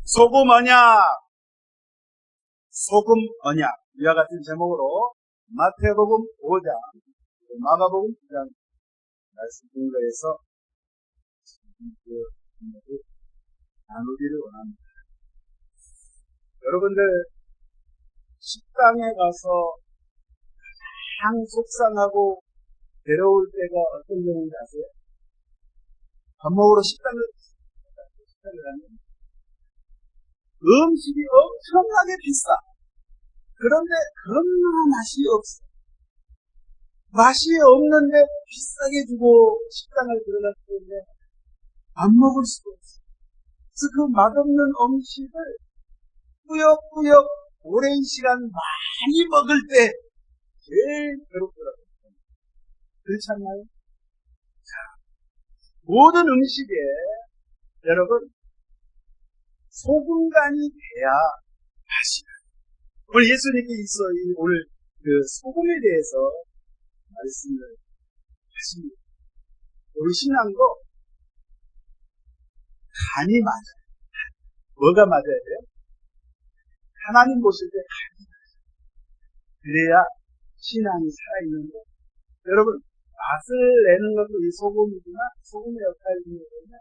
소금 언약, 소금 언약 이와 같은 제목으로 마태복음 5장, 마가복음 9장 말씀 근거해서 나누기를 원합니다. 여러분들 식당에 가서 가장 속상하고 괴로울 때가 어떤 경우인지 아세요? 밥 먹으러 식당을 가면 음식이 엄청나게 비싸. 그런데 겁나 맛이 없어. 맛이 없는데 비싸게 주고 식당을 들어갔을 텐데 안 먹을 수가 없어. 그래서 그 맛없는 음식을 꾸역꾸역 오랜 시간 많이 먹을 때 제일 괴롭더라고요. 그렇지 않나요? 모든 음식에 여러분 소금간이 돼야 맛이 나요. 오늘 예수님께서 오늘 그 소금에 대해서 말씀을 하십니다. 우리 신앙도 간이 맞아요. 뭐가 맞아야 돼요? 하나님 보실 때 간이 맞아요. 그래야 신앙이 살아있는데 여러분 맛을 내는 것도 이 소금이지만 소금의 역할이 뭐냐면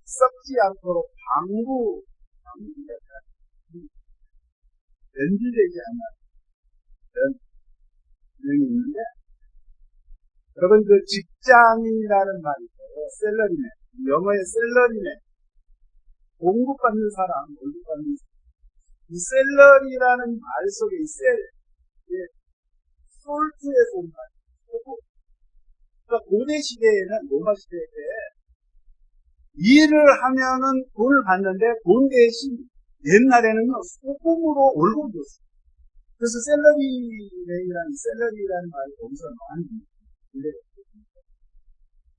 썩지 않도록 방부 역할, 변질되지 않는 그런 기능이 있는데 여러분 그 직장인이라는 말이 있어요. 셀러리맨, 영어의 셀러리맨, 공급받는 사람, 공급받는 사람. 이 셀러리라는 말 속에 이 셀, 솔트에서 온 말, 소금. 그러니까 고대 시대에는 로마 시대 때 일을 하면은 돈을 받는데 돈 대신 옛날에는요 소금으로 월급을 줬어요. 그래서 셀러리라는 말이 거기서 나왔는데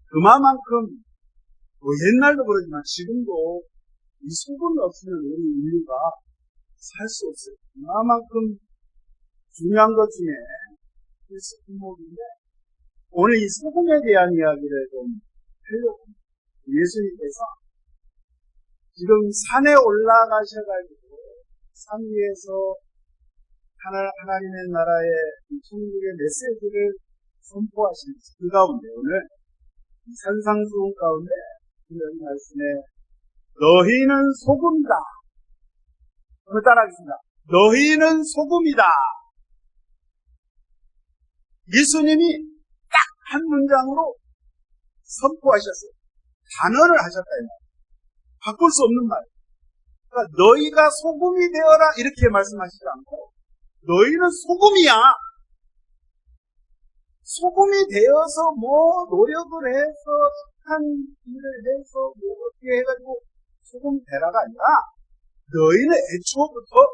그만큼 뭐 옛날도 그러지만 지금도 이 소금이 없으면 우리 인류가 살 수 없어요. 그만큼 중요한 것 중에 필수 품목인데 오늘 이 소금에 대한 이야기를 좀 하려고 합니다. 예수님께서 지금 산에 올라가셔가지고 산 위에서 하나님의 나라의 천국의 메시지를 선포하시는 그 가운데 오늘 산상수훈 가운데 이런 말씀에 너희는 소금이다. 오늘 따라하겠습니다. 너희는 소금이다. 예수님이 딱 한 문장으로 선포하셨어요. 단언을 하셨다. 바꿀 수 없는 말. 그러니까 너희가 소금이 되어라 이렇게 말씀하시지 않고 너희는 소금이야. 소금이 되어서 뭐 노력을 해서 착한 일을 해서 뭐 어떻게 해가지고 소금 되라가 아니라 너희는 애초부터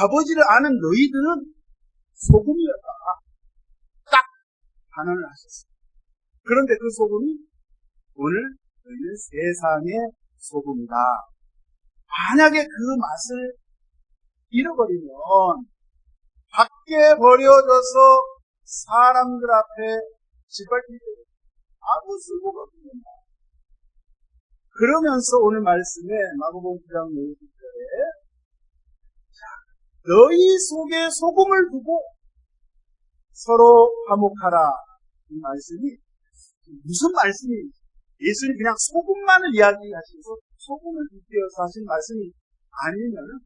아버지를 아는 너희들은 소금이었다. 딱 단언을 하셨어요. 그런데 그 소금이 오늘 너희는 세상의 소금이다. 만약에 그 맛을 잃어버리면 밖에 버려져서 사람들 앞에 짓밟힐 때 아무 쓸모가 없습니다. 그러면서 오늘 말씀에 마가복음 9장 50절에 너희 속에 소금을 두고 서로 화목하라. 이 말씀이 무슨 말씀이 예수님 그냥 소금만을 이야기하셔서 소금을 빗대어서 하신 말씀이 아니면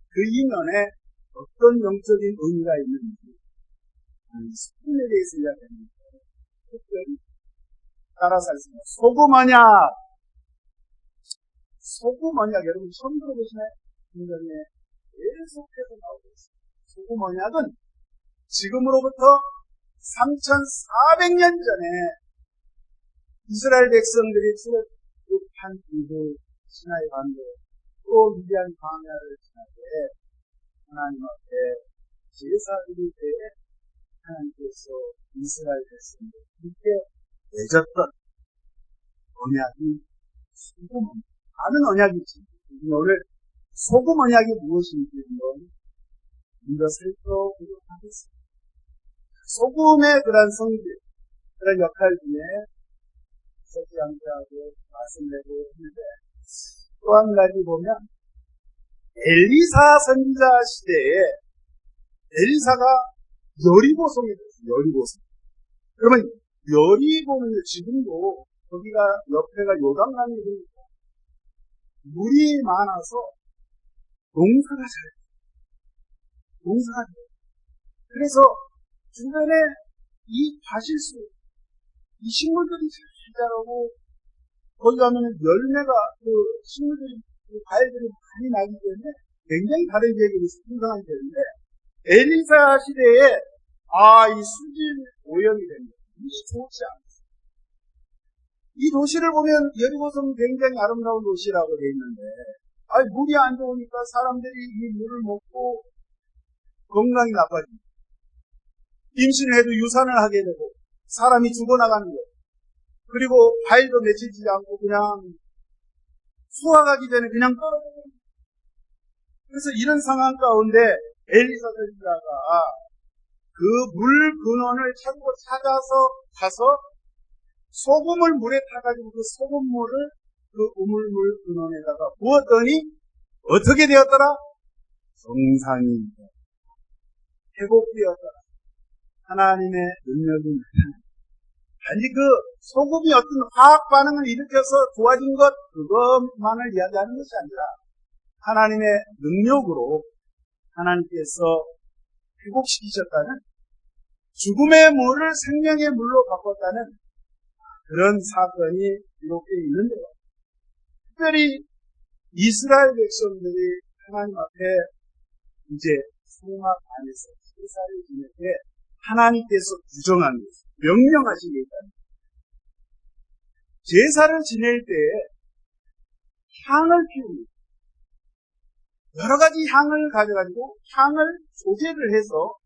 그 이면에 어떤 영적인 의미가 있는지 소금에 대해서 이야기합니다. 특별히 따라서 하겠습니다. 소금 언약. 소금 언약 여러분 처음 들어보시나요? 굉장히 계속해서 나오고 있습니다. 소금 언약은 지금으로부터 3,400년 전에 이스라엘 백성들이 출애굽한 이후 시나이 반도 또 미디안 광야를 지날 때 하나님 앞에 제사 드릴 때에 하나님께서 이스라엘 백성들 함께 맺었던 언약이 소금 언약. 다른 언약이지. 오늘 소금 언약이 무엇인지 한번 먼저 살펴보도록 하겠습니다. 소금의 그런 성질, 그런 역할 중에 썩지 않게 하고 맛을 내고 했는데 또 한 가지 보면 엘리사 선지자 시대에 엘리사가 여리고성에 있었어요. 여리고성. 그러면 여리고는 지금도 거기가 옆에가 요단강이 되니까 물이 많아서 농사가 잘 돼요. 농사가 돼요. 그래서 주변에 이 과실수, 이 식물들이 잘 자라고 거기 가면 열매가 그 식물들이 그 과일들이 많이 나기 때문에 굉장히 다른 지역이 풍성한 지역인데 엘리사 시대에 이 수질 오염이 됩니다. 이게 좋지 않습니다. 이 도시를 보면 여리고성 굉장히 아름다운 도시라고 되어 있는데 물이 안 좋으니까 사람들이 이 물을 먹고 건강이 나빠집니다. 임신을 해도 유산을 하게 되고 사람이 죽어나가는 거예요. 그리고 과일도 맺히지 않고 그냥 수확하기 전에 그냥 떨어져요. 그래서 이런 상황 가운데 엘리사 선지자가 그 물 근원을 찾아서 가서 소금을 물에 타가지고 그 소금물을 그 우물물 근원에다가 부었더니 어떻게 되었더라? 정상이 회복되었더라. 하나님의 능력이 나타납니다. 단지 그 소금이 어떤 화학 반응을 일으켜서 좋아진 것 그것만을 이야기하는 것이 아니라 하나님의 능력으로 하나님께서 회복시키셨다는 죽음의 물을 생명의 물로 바꿨다는 그런 사건이 기록되어 있는데요. 특별히 이스라엘 백성들이 하나님 앞에 이제 성막 안에서 제사를 지낼 때 하나님께서 규정한 것, 명령하신 게 있답니다. 제사를 지낼 때에 향을 피웁니다. 여러 가지 향을 가져가지고 향을 소재를 해서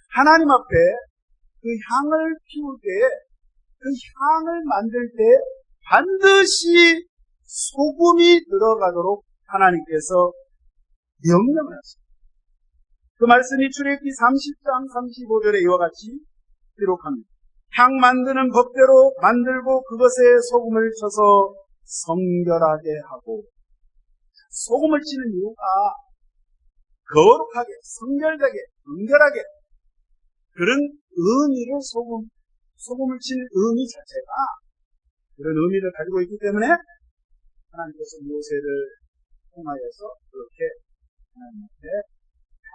하나님 앞에 그 향을 피울 때에 그 향을 만들 때 반드시 소금이 들어가도록 하나님께서 명령을 하십니다. 그 말씀이 출애굽기 30장 35절에 이와 같이 기록합니다. 향 만드는 법대로 만들고 그것에 소금을 쳐서 성결하게 하고, 소금을 치는 이유가 거룩하게, 성결되게, 정결하게, 그런 의미를 소금을 치는 의미 자체가 그런 의미를 가지고 있기 때문에 하나님께서 모세를 통하여서 그렇게 하나님 앞에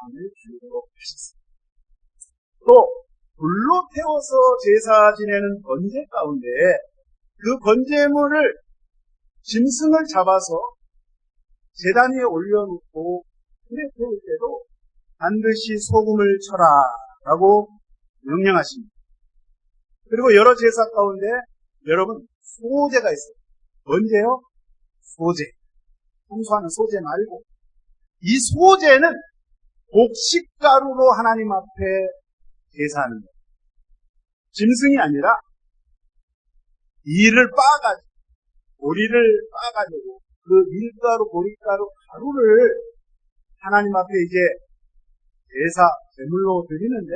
향을 피우도록 하셨습니다. 또 불로 태워서 제사 지내는 번제 가운데 그 번제물을 짐승을 잡아서 제단 위에 올려놓고 불에 태울 때도 반드시 소금을 쳐라 라고 명령하십니다. 그리고 여러 제사 가운데 여러분 소제가 있어요. 언제요? 소제. 평소하는 소제 말고 이 소제는 곡식가루로 하나님 앞에 제사하는 거예요. 짐승이 아니라 이를 빻아가지고 보리를 빻아가지고 그 밀가루, 보리가루 가루를 하나님 앞에 이제 제사, 제물로 드리는데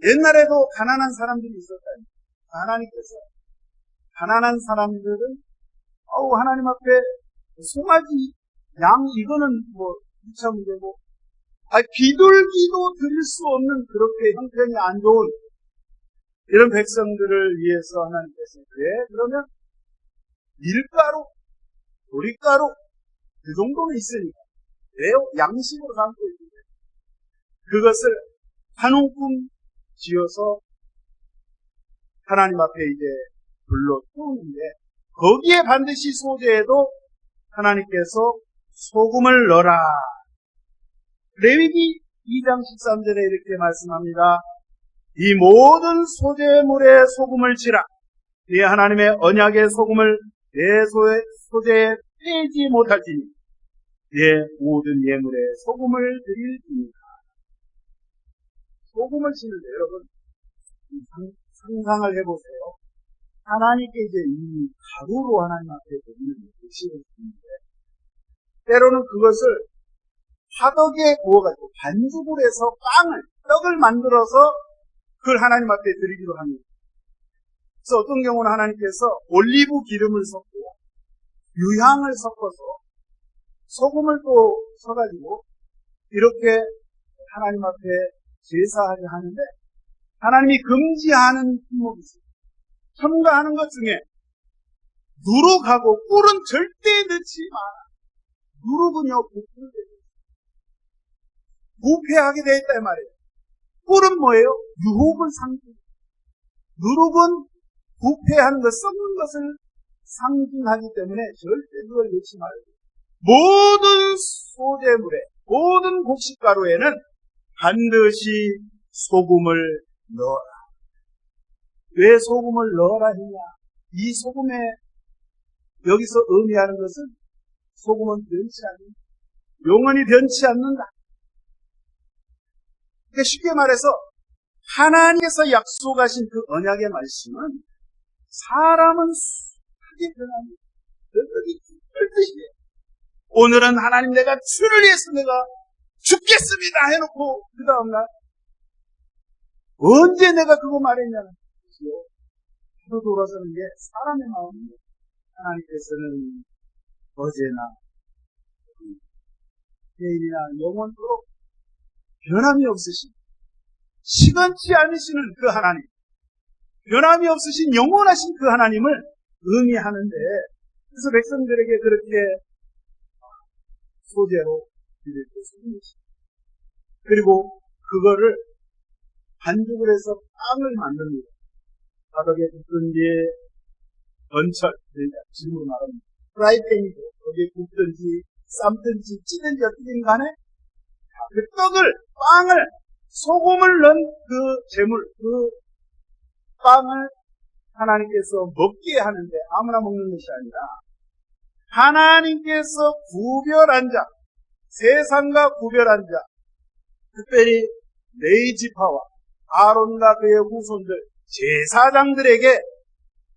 옛날에도 가난한 사람들이 있었다니 하나님께서 가난한 사람들은 하나님 앞에 송아지, 양 이거는 뭐 2차 문제고 비둘기도 드릴 수 없는 그렇게 형편이 안 좋은 이런 백성들을 위해서 하나님께서 그러면 밀가루, 보리가루 그 정도는 있으니까 왜요? 양식으로 삼고 있는데 그것을 한 움큼 지어서 하나님 앞에 이제 불로 태우는데 거기에 반드시 소제에도 하나님께서 소금을 넣어라. 레위기 2장 13절에 이렇게 말씀합니다. 이 모든 소제물에 소금을 치라. 네 하나님의 언약의 소금을 내 소제에 빼지 못할지니 네 모든 예물에 소금을 드릴지니라. 소금을 치는데 여러분 상상을 해보세요. 하나님께 이제 이 가루로 하나님 앞에 드리는 음식을 드리는데 때로는 그것을 화덕에 구워가지고 반죽을 해서 떡을 만들어서 그걸 하나님 앞에 드리기도 합니다. 그래서 어떤 경우는 하나님께서 올리브 기름을 섞고 유향을 섞어서 소금을 또 써가지고 이렇게 하나님 앞에 제사하게 하는데 하나님이 금지하는 품목이 있어요. 첨가하는 것 중에 누룩하고 꿀은 절대 넣지 마라. 누룩은요, 부패하게 되어 있다 이 말이에요. 꿀은 뭐예요? 유혹을 상징. 누룩은 부패하는 것, 썩는 것을 상징하기 때문에 절대 그걸 넣지 말고 모든 소재물에, 모든 곡식가루에는 반드시 소금을 넣어라. 왜 소금을 넣어라 했냐? 이 소금에 여기서 의미하는 것은 소금은 변치 않는다. 영원히 변치 않는다. 그러니까 쉽게 말해서 하나님께서 약속하신 그 언약의 말씀은 사람은 수하게 변합니다. 오늘은 하나님 내가 주를 위해서 내가 죽겠습니다 해놓고 그 다음날 언제 내가 그거 말했냐는 것이요. 바로 돌아서는 게 사람의 마음입니다. 하나님께서는 어제나 내일이나 영원토록 변함이 없으신 시간치 않으시는 그 하나님, 변함이 없으신 영원하신 그 하나님을 의미하는데, 그래서 백성들에게 그렇게 소재로 드릴 것입니다. 그리고 그거를 반죽을 해서 빵을 만듭니다. 바닥에 굽든 뒤에 건철, 지금으로 말하면 프라이팬이고 거기에 굽든지 삶든지 찌든지 어떻게든 간에 그 떡을, 빵을, 소금을 넣은 그 재물, 그 빵을 하나님께서 먹게 하는데 아무나 먹는 것이 아니라 하나님께서 구별한 자, 세상과 구별한 자, 특별히 레위지파와 아론과 그의 후손들, 제사장들에게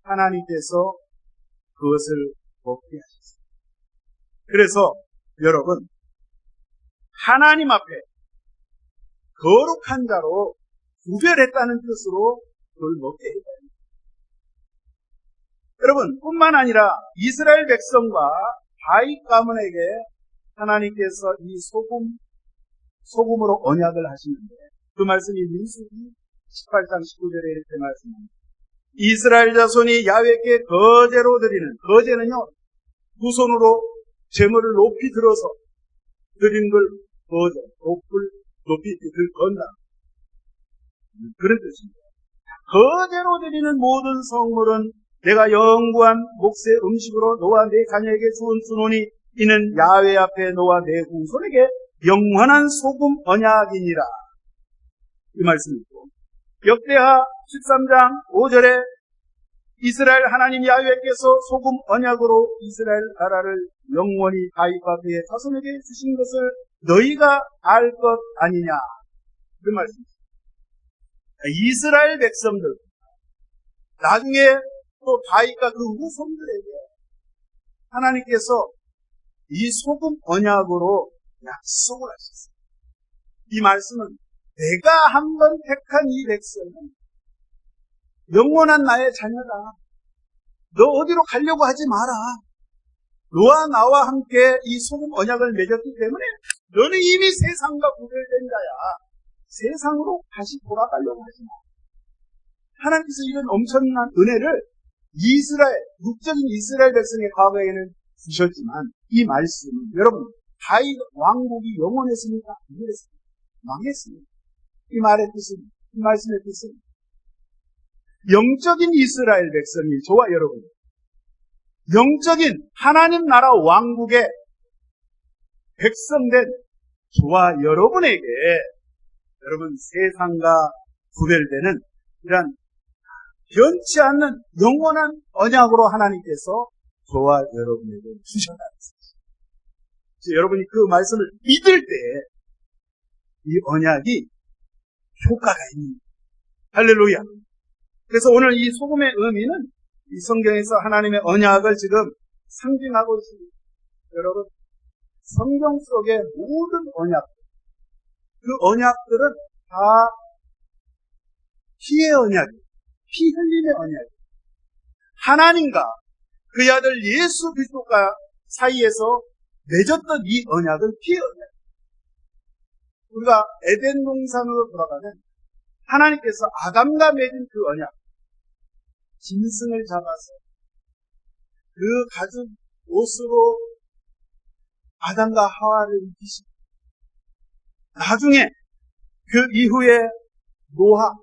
하나님께서 그것을 먹게 하셨습니다. 그래서 여러분, 하나님 앞에 거룩한 자로 구별했다는 뜻으로 그걸 먹게 했다. 여러분, 뿐만 아니라 이스라엘 백성과 바윗 가문에게 하나님께서 이 소금으로 언약을 하시는데 그 말씀이 민수기 18장 19절에 이렇게 말씀합니다. 이스라엘 자손이 야훼께 거제로 드리는, 거제는요, 두 손으로 제물을 높이 들어서 드리는 걸 거제, 높이 건다. 그런 뜻입니다. 거제로 드리는 모든 성물은 내가 영구한 몫의 음식으로 너와 네 자녀에게 주노니 이는 야훼 앞에 너와 네 후손에게 영원한 소금 언약이니라. 이 말씀이고, 역대하 13장 5절에 이스라엘 하나님 야훼께서 소금 언약으로 이스라엘 나라를 영원히 바윗과 그의 자손에게 주신 것을 너희가 알 것 아니냐. 그 말씀입니다. 이스라엘 백성들, 나중에 또 바윗과 그 후손들에게 하나님께서 이 소금 언약으로 약속을 하셨어요. 이 말씀은 내가 한번 택한 이 백성은 영원한 나의 자녀다. 너 어디로 가려고 하지 마라. 너와 나와 함께 이 소금 언약을 맺었기 때문에 너는 이미 세상과 구별된 자야. 세상으로 다시 돌아가려고 하지 마. 하나님께서 이런 엄청난 은혜를 육적인 이스라엘 백성의 과거에는 주셨지만 이 말씀은 여러분, 다윗 왕국이 영원했습니까? 아니었습니까? 망했습니다. 이 말씀의 뜻은 영적인 이스라엘 백성이, 저와 여러분, 영적인 하나님 나라 왕국의 백성된 저와 여러분에게 여러분 세상과 구별되는 이런 변치 않는 영원한 언약으로 하나님께서 저와 여러분에게 주셨다는 것입니다. 여러분이 그 말씀을 믿을 때 이 언약이 효과가 있는, 할렐루야. 그래서 오늘 이 소금의 의미는 이 성경에서 하나님의 언약을 지금 상징하고 있습니다. 여러분, 성경 속의 모든 언약, 그 언약들은 다 피의 언약이에요. 피 흘림의 언약이에요. 하나님과 그의 아들 예수 그리스도가 사이에서 맺었던 이 언약은 피의 언약. 우리가 에덴 동산으로 돌아가면 하나님께서 아담과 맺은 그 언약, 짐승을 잡아서 그 가죽 옷으로 아담과 하와를 입히시고, 나중에 그 이후에 노아와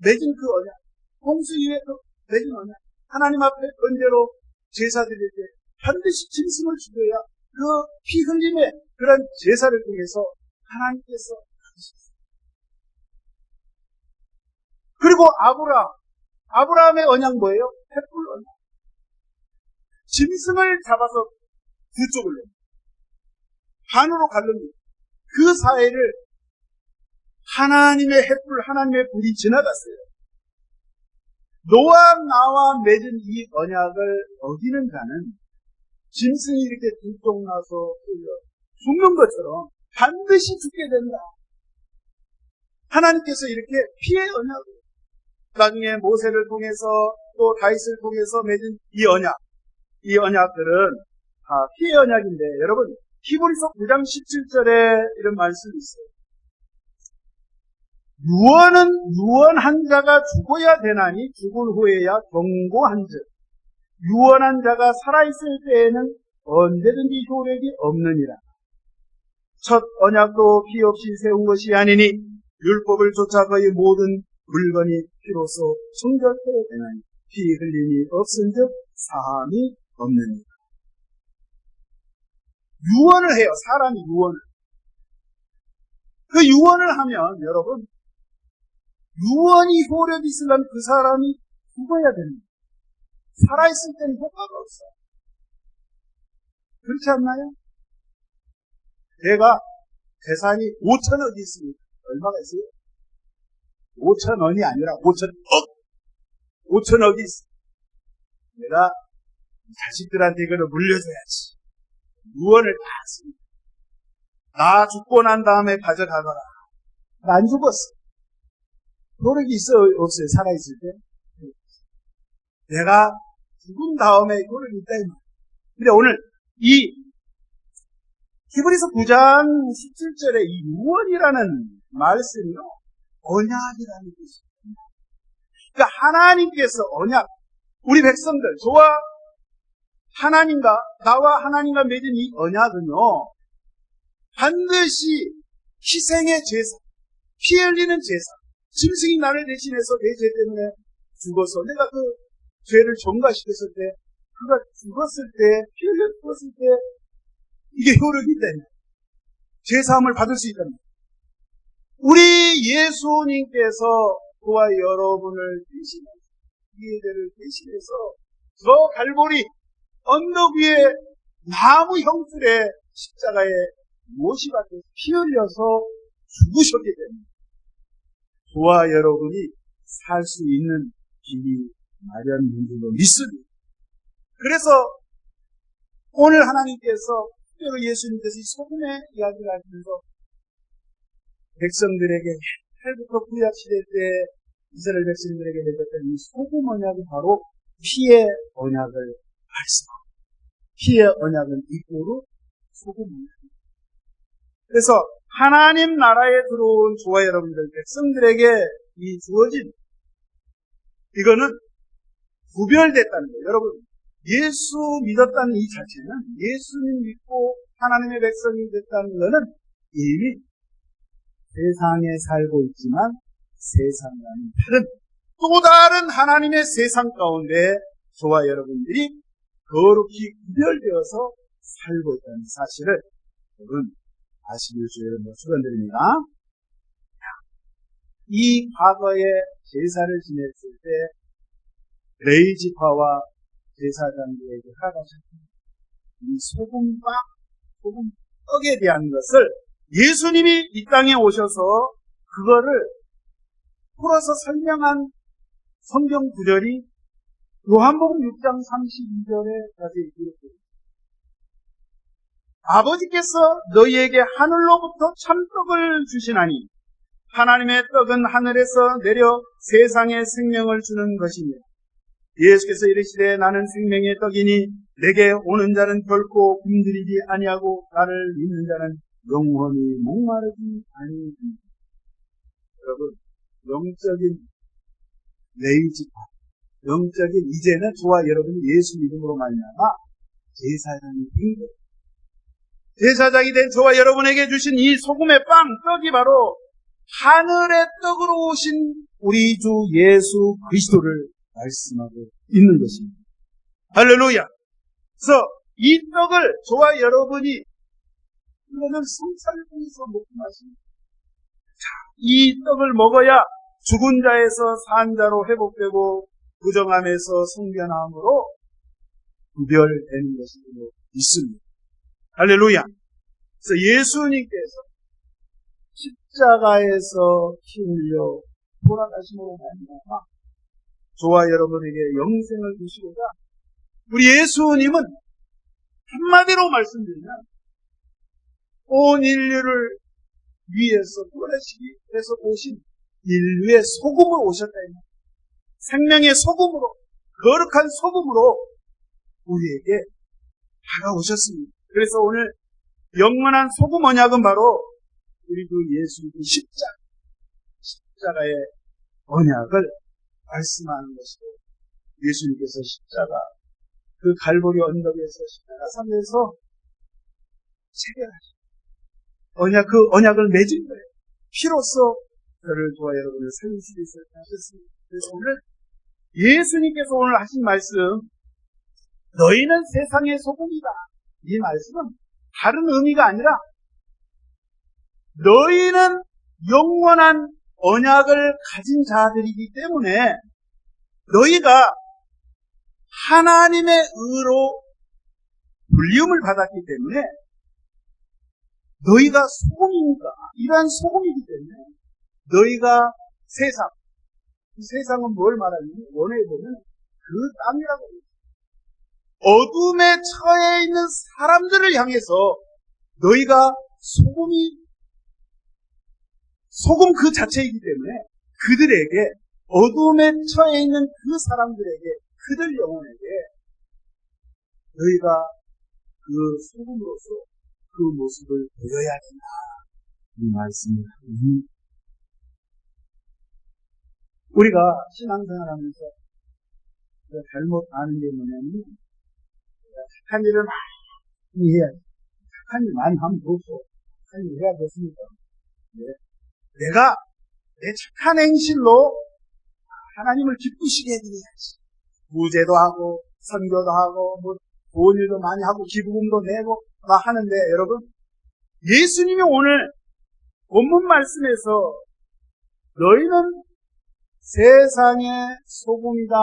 맺은 그 언약, 홍수 이후에 그 맺은 언약, 하나님 앞에 번제로 제사 드릴 때 반드시 짐승을 죽여야 그 피 흘림의 그런 제사를 통해서 하나님께서 하셨어요. 그리고 아브라함의 언약 뭐예요? 횃불 언약. 짐승을 잡아서 두 쪽을 내요. 반으로 갈릅니다. 그 사이를 하나님의 횃불, 하나님의 불이 지나갔어요. 노아 나와 맺은 이 언약을 어기는 자는 짐승이 이렇게 두 쪽 나서 죽는 것처럼 반드시 죽게 된다. 하나님께서 이렇게 피의 언약을, 나중에 모세를 통해서 또 다윗을 통해서 맺은 이 언약들은 다 피의 언약인데, 여러분 히브리서 9장 17절에 이런 말씀이 있어요. 유언한 자가 죽어야 되나니 죽은 후에야 경고한즉 유언한 자가 살아있을 때에는 언제든지 효력이 없느니라. 첫 언약도 피 없이 세운 것이 아니니 율법을 쫓아 거의 모든 물건이 피로써 성결되어야 되나니 피 흘림이 없은즉 사함이 없느니라. 유언을 해요. 사람이 유언을. 그 유언을 하면 여러분, 유언이 효력이 있으려면 그 사람이 죽어야 됩니다. 살아있을 때는 효과가 없어요. 그렇지 않나요? 제가 재산이 5천억이 있습니다. 얼마가 있어요? 5천원이 아니라 5천억! 5천억이 있어요. 내가 자식들한테 이거를 물려줘야지. 유언을 다 했습니다. 나 죽고 난 다음에 가져가거라. 안 죽었어. 효력이 있어요? 없어요? 살아있을 때? 내가 죽은 다음에 효력이 있다. 근데 오늘 이 히브리서 9장 17절에 이 유언이라는 말씀이요, 언약이라는 뜻입니다. 그러니까 하나님께서 언약, 우리 백성들, 저와 하나님과, 나와 하나님과 맺은 이 언약은요, 반드시 희생의 제사, 피 흘리는 제사, 짐승이 나를 대신해서 내 죄 때문에 죽어서 내가 그 죄를 전가시켰을 때, 그가 죽었을 때, 피 흘려 죽었을 때, 이게 효력이 있다니. 죄사함을 받을 수 있다니. 우리 예수님께서 저와 여러분을 대신해서, 이 죄를 대신해서, 저 갈보리 언덕 위에 나무 형틀에 십자가에 못이 박혀 피 흘려서 죽으셨기 때문에 저와 여러분이 살 수 있는 길이 마련된 줄로 믿습니다. 그래서 오늘 하나님께서 특별히 예수님께서 이 소금의 이야기를 하시면서 백성들에게 옛날부터 구약시대 때 이스라엘 백성들에게 내렸던 이 소금 언약이 바로 피의 언약을 말씀합니다. 피의 언약은 이꼬로 소금 언약입니다. 그래서 하나님 나라에 들어온 저와 여러분들 백성들에게 이 주어진 이거는 구별됐다는 거예요. 여러분, 예수 믿었다는 이 자체는, 예수님 믿고 하나님의 백성이 됐다는 것은 이미 세상에 살고 있지만 세상과는 다른, 또 다른 하나님의 세상 가운데 저와 여러분들이 거룩히 구별되어서 살고 있다는 사실을 여러분 아시길 주의 이름으로 축원드립니다. 이 과거에 제사를 지냈을 때 레위지파와 제사장들에게 허락하셨던 이 소금떡에 대한 것을 예수님이 이 땅에 오셔서 그거를 풀어서 설명한 성경 구절이 요한복음 6장 32절에 자세히 기록되어 있습니다. 아버지께서 너희에게 하늘로부터 참떡을 주시나니 하나님의 떡은 하늘에서 내려 세상에 생명을 주는 것이며 예수께서 이르시되 나는 생명의 떡이니 내게 오는 자는 결코 굶주리지 아니하고 나를 믿는 자는 영원히 목마르지 아니하리니. 여러분, 영적인 레이지파, 영적인 이제는 저와 여러분이 예수 믿음으로 말미암아 제사장이 된 거예요. 제사장이 된 저와 여러분에게 주신 이 소금의 빵, 떡이 바로 하늘의 떡으로 오신 우리 주 예수 그리스도를 말씀하고 있는 것입니다. 할렐루야! 그래서 이 떡을 저와 여러분이 이거는 성찬을 통해서 먹고 마십니다. 이 떡을 먹어야 죽은 자에서 산 자로 회복되고 부정함에서 성변함으로 구별되는 것으로 믿습니다. 할렐루야! 그래서 예수님께서 십자가에서 피 흘려 돌아가심으로 말미암아 저와 여러분에게 영생을 주시고자 우리 예수님은 한마디로 말씀드리면 온 인류를 위해서 구원하시기 위해서 오신 인류의 소금으로 오셨다. 생명의 소금으로, 거룩한 소금으로 우리에게 다가오셨습니다. 그래서 오늘 영원한 소금 언약은 바로 우리 그 예수님 십자가의 언약을 말씀하는 것이고, 예수님께서 십자가 그 갈보리 언덕에서 십자가 산에서 체결하셨습니다. 그 언약을 맺은 거예요. 피로써 저를 저와 여러분을 살리시기 위해서 하셨습니다. 그래서 오늘 예수님께서 오늘 하신 말씀, 너희는 세상의 소금이다. 이 말씀은 다른 의미가 아니라 너희는 영원한 언약을 가진 자들이기 때문에 너희가 하나님의 의로 불리움을 받았기 때문에 너희가 소금입니다. 이러한 소금이기 때문에 너희가 세상, 이 세상은 뭘 말하냐면 원어에 보면 그 땅이라고 해요. 어둠에 처해 있는 사람들을 향해서 너희가 소금 그 자체이기 때문에 그들에게, 어둠에 처해 있는 그 사람들에게, 그들 영혼에게 너희가 그 소금으로서 그 모습을 보여야 된다. 이 말씀을 합니다. 우리가 신앙생활 하면서 잘못 아는 게 뭐냐면, 착한 일을 많이 해야지. 착한 일 많이 하면 좋고, 착한 일 해야 됐습니까? 네. 내가 내 착한 행실로 하나님을 기쁘시게 해드려야지. 구제도 하고, 선교도 하고, 좋은 일도 많이 하고, 기부금도 내고, 막 하는데, 여러분, 예수님이 오늘 본문 말씀에서 너희는 세상의 소금이다.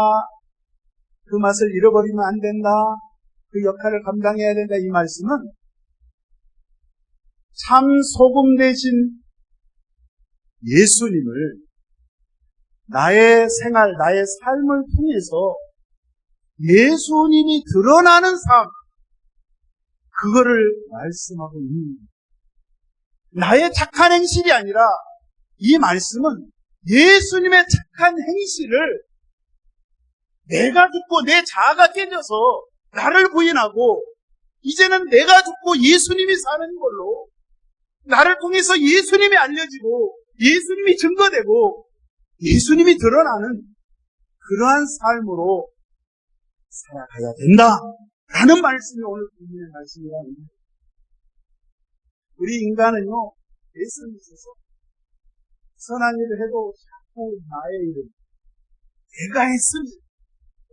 그 맛을 잃어버리면 안 된다. 그 역할을 감당해야 된다. 이 말씀은 참 소금 대신 예수님을 나의 생활, 나의 삶을 통해서 예수님이 드러나는 삶, 그거를 말씀하고 있는 거예요. 나의 착한 행실이 아니라 이 말씀은 예수님의 착한 행실을 내가 죽고 내 자아가 깨져서 나를 부인하고 이제는 내가 죽고 예수님이 사는 걸로 나를 통해서 예수님이 알려지고 예수님이 증거되고 예수님이 드러나는 그러한 삶으로 살아가야 된다 라는 말씀이 오늘 본문의 말씀이라는 거예요. 우리 인간은요, 예수님 있어서 선한 일을 해도 자꾸 나의 일을 내가 했습니다.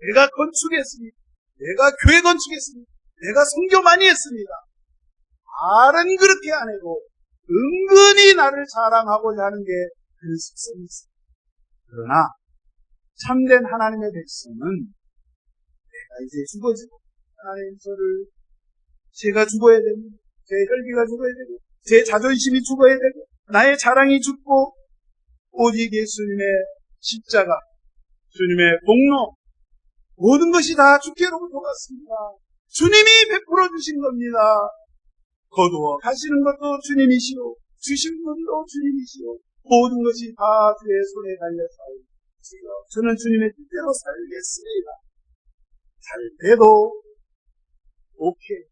내가 건축했습니다. 내가 교회 건축했습니다. 내가 선교 많이 했습니다. 말은 그렇게 안 하고 은근히 나를 자랑하고자 하는 게 그 습성이 있습니다. 그러나 참된 하나님의 백성은 내가 이제 죽어지고 하나님 저를 제가 죽어야 됩니다. 제 혈기가 죽어야 되고 제 자존심이 죽어야 되고 나의 자랑이 죽고 오직 예수님의 십자가, 주님의 공로, 모든 것이 다 주께로 돌아갔습니다. 주님이 베풀어 주신 겁니다. 거두어 가시는 것도 주님이시오, 주신 분도 주님이시오. 모든 것이 다 주의 손에 달려서 저는 주님의 뜻대로 살겠습니다. 잘 돼도 오케이.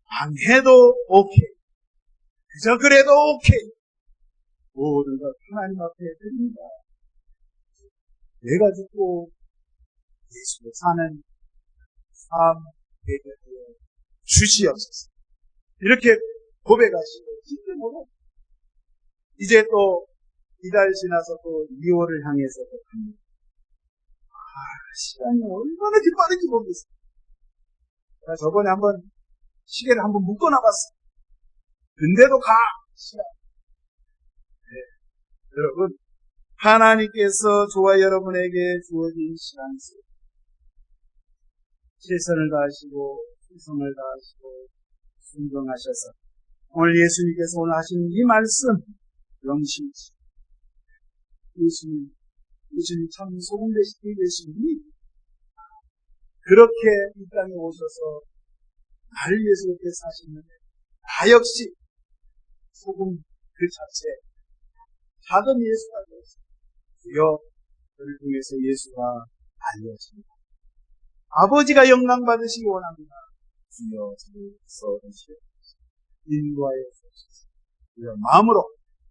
망해도 오케이. 그저 그래도 오케이. 모든 것 하나님 앞에 드립니다. 내가 죽고 예수로 사는 삶 되게 하여 주시옵소서. 이렇게 고백하시고 진짜 뭐라 이제 또 이달 지나서 또 2월을 향해서 또 갑니다. 시간이 얼마나 빠른지 모르겠어요. 제가 저번에 한번 시계를 한번 묶어놔봤어요. 근데도 시간. 네. 여러분, 하나님께서 저와 여러분에게 주어진 시간 속 최선을 다하시고 충성을 다하시고 순종하셔서 오늘 예수님께서 오늘 하신 이 말씀 명심치 예수님 참 소금 되시는 예수님이 그렇게 이 땅에 오셔서 나를 위해서 그렇게 사시는데 나 역시 소금 그 자체 작은 예수가 되었습니다. 주여 저를 통해서 예수가 알려집니다. 아버지가 영광 받으시기 원합니다. 주여 저를 써주시옵소서. 인도하여 주옵소서. 주여 마음으로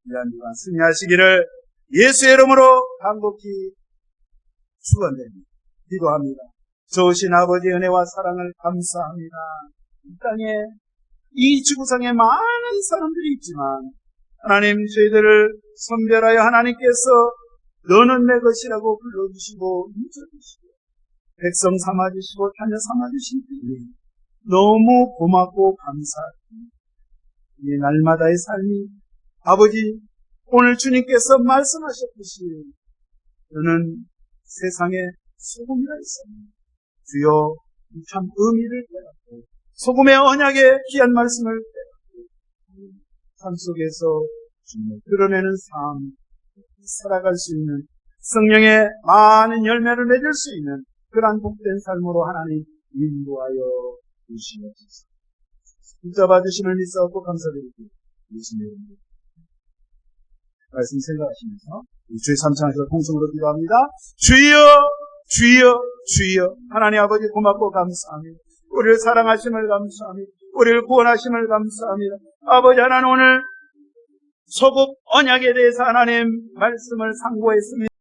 이한 주간 승리하시기를 예수의 이름으로 간곡히 축원드립니다. 기도합니다. 좋으신 아버지의 은혜와 사랑을 감사합니다. 이 땅에 이 지구상에 많은 사람들이 있지만 하나님 저희들을 선별하여 하나님께서 너는 내 것이라고 불러주시고 인쳐주시고 백성 삼아주시고 자녀 삼아주신 분이 너무 고맙고 감사합니다. 이 날마다의 삶이 아버지 오늘 주님께서 말씀하셨듯이 너는 세상에 소금이라 했습니다. 주여 참 의미를 깨닫고 소금의 언약의 귀한 말씀을 깨닫고 삶 속에서 주님을 드러내는 삶 살아갈 수 있는 성령의 많은 열매를 맺을 수 있는 그러한 복된 삶으로 하나님 인도하여 주시옵소서. 붙잡아 주심을 믿사옵고 감사드리고 예수님의 이름으로 말씀 생각하시면서 주의 삼창에서 통성으로 기도합니다. 주여 주여 주여 하나님 아버지 고맙고 감사합니다. 우리를 사랑하심을 감사합니다. 우리를 구원하심을 감사합니다. 아버지 하나님 오늘 소금 언약에 대해서 하나님 말씀을 상고했습니다.